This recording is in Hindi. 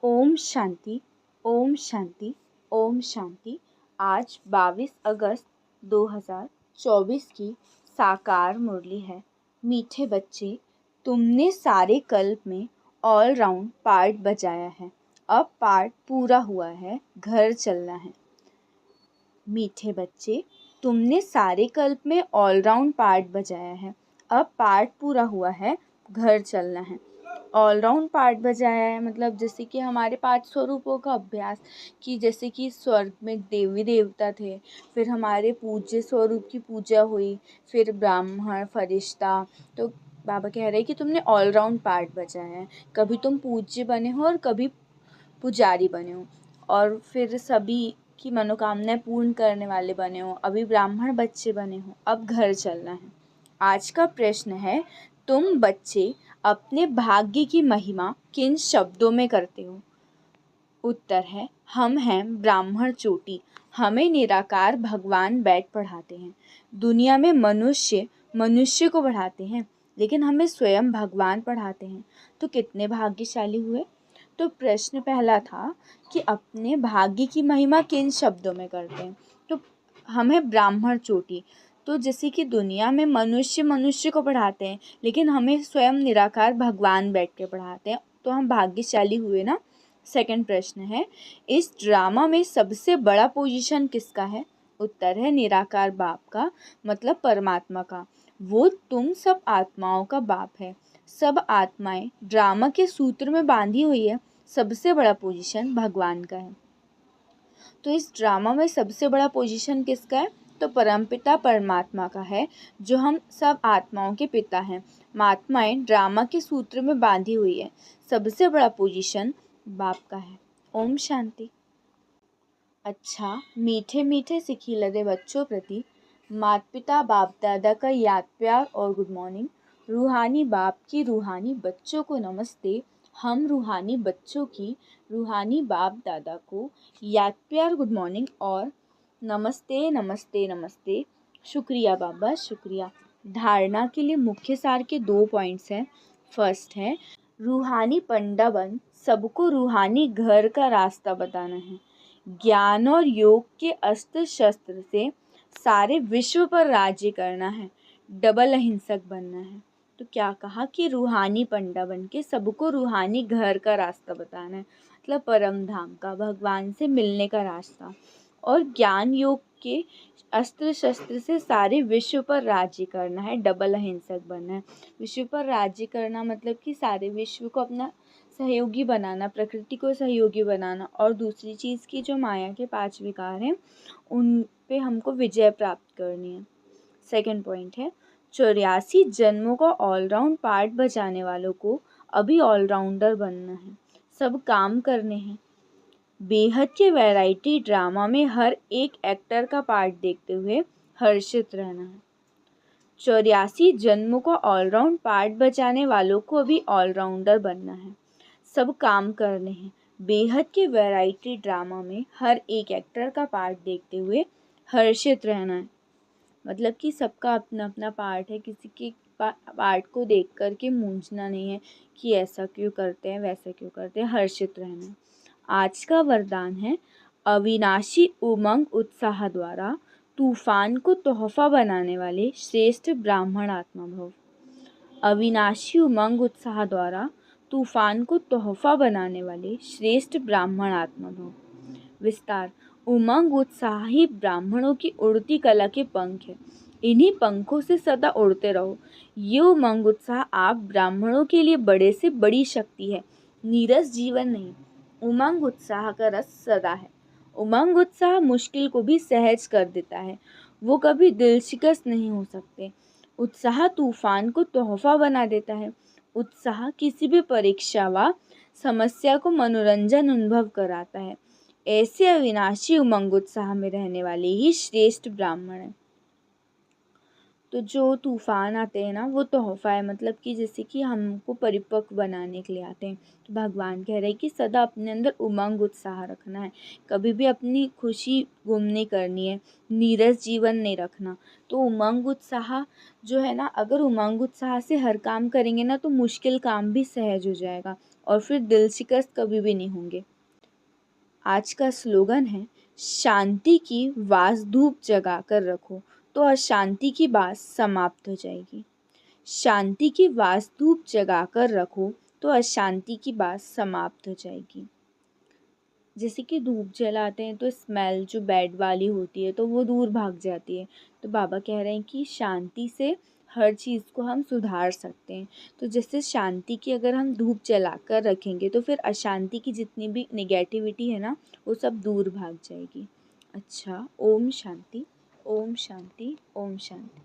ओम शांति, ओम शांति, ओम शांति। आज 22 अगस्त 2024 की साकार मुरली है। मीठे बच्चे, तुमने सारे कल्प में ऑल राउंड पार्ट बजाया है। अब पार्ट पूरा हुआ है, घर चलना है। मीठे बच्चे, तुमने सारे कल्प में ऑल राउंड पार्ट बजाया है। अब पार्ट पूरा हुआ है, घर चलना है। ऑल राउंड पार्ट बजाया है मतलब जैसे कि हमारे 5 स्वरूपों का अभ्यास, कि जैसे कि स्वर्ग में देवी देवता थे, फिर हमारे पूज्य स्वरूप की पूजा हुई, फिर ब्राह्मण फरिश्ता। तो बाबा कह रहे हैं कि तुमने ऑल राउंड पार्ट बजाया है। कभी तुम पूज्य बने हो और कभी पुजारी बने हो, और फिर सभी की मनोकामनाएं पूर्ण करने वाले बने हो। अभी ब्राह्मण बच्चे बने हो, अब घर चलना है। आज का प्रश्न है, तुम बच्चे अपने भाग्य की महिमा किन शब्दों में करते हो? उत्तर है, हम हैं ब्राह्मण चोटी, हमें निराकार भगवान बैठ पढ़ाते हैं। दुनिया में मनुष्य को पढ़ाते हैं, लेकिन हमें स्वयं भगवान पढ़ाते हैं। तो कितने भाग्यशाली हुए। तो प्रश्न पहला था कि अपने भाग्य की महिमा किन शब्दों में करते हैं। तो हम हैं ब्राह्मण चोटी। तो जैसे कि दुनिया में मनुष्य को पढ़ाते हैं, लेकिन हमें स्वयं निराकार भगवान बैठ के पढ़ाते हैं, तो हम भाग्यशाली हुए ना। सेकंड प्रश्न है, इस ड्रामा में सबसे बड़ा पोजीशन किसका है? उत्तर है निराकार बाप का, मतलब परमात्मा का। वो तुम सब आत्माओं का बाप है। सब आत्माएं ड्रामा के सूत्र में बांधी हुई है। सबसे बड़ा पोजीशन भगवान का है। तो इस ड्रामा में सबसे बड़ा पोजीशन किसका है? तो परमपिता परमात्मा का है, जो हम सब आत्माओं के पिता हैं। आत्माएं ड्रामा के सूत्र में बांधी हुई है। सबसे बड़ा पोजीशन बाप का है। ओम शांति। अच्छा, मीठे मीठे सिखी लदे बच्चों प्रति माता पिता बाप दादा का याद प्यार और गुड मॉर्निंग। रूहानी बाप की रूहानी बच्चों को नमस्ते। हम रूहानी बच्चों की रूहानी बाप दादा को याद प्यार गुड मॉर्निंग और नमस्ते नमस्ते नमस्ते। शुक्रिया बाबा, शुक्रिया। धारणा के लिए मुख्य सार के 2 पॉइंट्स हैं। फर्स्ट है, रूहानी पंडा बन सबको रूहानी घर का रास्ता बताना है। ज्ञान और योग के अस्त्र शस्त्र से सारे विश्व पर राज्य करना है। डबल अहिंसक बनना है। तो क्या कहा कि रूहानी पंडा बन के सबको रूहानी घर का रास्ता बताना है, मतलब परम धाम का, भगवान से मिलने का रास्ता। और ज्ञान योग के अस्त्र शस्त्र से सारे विश्व पर राज्य करना है। डबल अहिंसक बनना है। विश्व पर राज्य करना मतलब कि सारे विश्व को अपना सहयोगी बनाना, प्रकृति को सहयोगी बनाना, और दूसरी चीज़ की जो माया के 5 विकार हैं उन पे हमको विजय प्राप्त करनी है। सेकंड पॉइंट है, 84 जन्मों का ऑलराउंड पार्ट बजाने वालों को अभी ऑलराउंडर बनना है। सब काम करने हैं। बेहद के वैरायटी ड्रामा में हर एक एक्टर का पार्ट देखते हुए हर्षित रहना है। 84 जन्मों का ऑलराउंड पार्ट बजाने वालों को अभी ऑलराउंडर बनना है। सब काम करने हैं। बेहद के वैरायटी ड्रामा में हर एक एक्टर का पार्ट देखते हुए हर्षित रहना है, मतलब कि सबका अपना अपना पार्ट है। किसी के पार्ट को देख कर के मूंझना नहीं है कि ऐसा क्यों करते हैं, वैसा क्यों करते हैं। हर्षित रहना है। आज का वरदान है, अविनाशी उमंग उत्साह द्वारा तूफान को तोहफा बनाने वाले श्रेष्ठ ब्राह्मण आत्मा भव। अविनाशी उमंग उत्साह द्वारा तूफान को तोहफा बनाने वाले श्रेष्ठ ब्राह्मण आत्मा भव। विस्तार, उमंग उत्साह ही ब्राह्मणों की उड़ती कला के पंख है। इन्हीं पंखों से सदा उड़ते रहो। ये उमंग उत्साह आप ब्राह्मणों के लिए बड़े से बड़ी शक्ति है, नीरस जीवन नहीं। उमंग उत्साह का रस सदा है। उमंग उत्साह मुश्किल को भी सहज कर देता है। वो कभी दिल शिकस्त नहीं हो सकते। उत्साह तूफान को तोहफा बना देता है। उत्साह किसी भी परीक्षा व समस्या को मनोरंजन अनुभव कराता है। ऐसे अविनाशी उमंग उत्साह में रहने वाले ही श्रेष्ठ ब्राह्मण हैं। तो जो तूफान आते हैं ना, वो तोहफा है, मतलब कि जैसे कि हमको परिपक्व बनाने के लिए आते हैं। तो भगवान कह रहे हैं कि सदा अपने अंदर उमंग उत्साह रखना है, कभी भी अपनी खुशी गुम नहीं करनी है, नीरस जीवन नहीं रखना। तो उमंग उत्साह जो है ना, अगर उमंग उत्साह से हर काम करेंगे ना, तो मुश्किल काम भी सहज हो जाएगा। और फिर दिल शिकस्त कभी भी नहीं होंगे। आज का स्लोगन है, शांति की वास धूप जगा कर रखो तो अशांति की बात समाप्त हो जाएगी। शांति की वास धूप जगा कर रखो तो अशांति की बात समाप्त हो जाएगी। जैसे कि धूप जलाते हैं तो स्मेल जो बैड वाली होती है तो वो दूर भाग जाती है। तो बाबा कह रहे हैं कि शांति से हर चीज़ को हम सुधार सकते हैं। तो जैसे शांति की अगर हम धूप जला कर रखेंगे तो फिर अशांति की जितनी भी नेगेटिविटी है ना, वो सब दूर भाग जाएगी। अच्छा, ओम शांति, ओम शांति, ओम शांति।